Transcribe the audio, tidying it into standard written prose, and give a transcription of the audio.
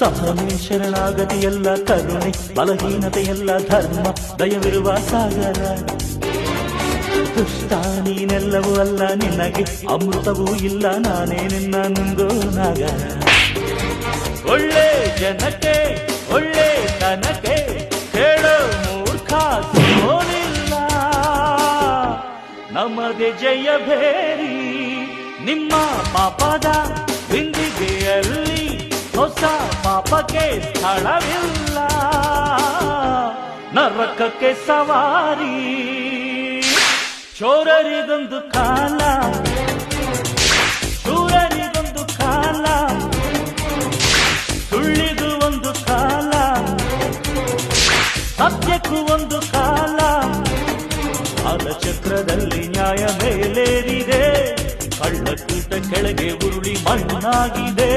ಸಹನೆ ಶರಣಾಗತಿಯೆಲ್ಲ ಕರುಣೆ, ಬಲಹೀನತೆಯೆಲ್ಲ ಧರ್ಮ, ದಯವಿರುವ ಸಾಗರ. ದುಷ್ಟ ನೀನೆಲ್ಲವೂ ಅಲ್ಲ, ನಿನಗೆ ಅಮೃತವೂ ಇಲ್ಲ, ನಾನೇ ನಿನ್ನ ನುಂಗೋ ನಾಗರ. ಒಳ್ಳೆ ಜನಕ್ಕೆ ಒಳ್ಳೆ ತನಕ್ಕೆ ಹೇಳೋ ಮೂರ್ಖ ಸೋಲಿಲ್ಲ, ನಮ್ಮದೇ ಜಯ ಭೇರಿ. ನಿಮ್ಮ ಪಾಪದ ಬಿಂದಿಗೆಯಲ್ಲಿ ಹೊಸ ಪಾಪಕ್ಕೆ ಸ್ಥಳವಿಲ್ಲ, ನರಕಕ್ಕೆ ಸವಾರಿ. ಚೋರರಿಗೊಂದು ಕಾಲ, ಶೂರರಿಗೊಂದು ಕಾಲ, ಸುಳ್ಳಿಗೂ ಒಂದು ಕಾಲ, ಸತ್ಯಕ್ಕೂ ಒಂದು ಕಾಲ. ಕಾಲಚಕ್ರದಲ್ಲಿ ನ್ಯಾಯ ಮೇಲೇರಿದೆ, ಕಳ್ಳಕೂಟ ಕೆಳಗೆ ಉರುಳಿ ಮಣ್ಣಾಗಿದೆ.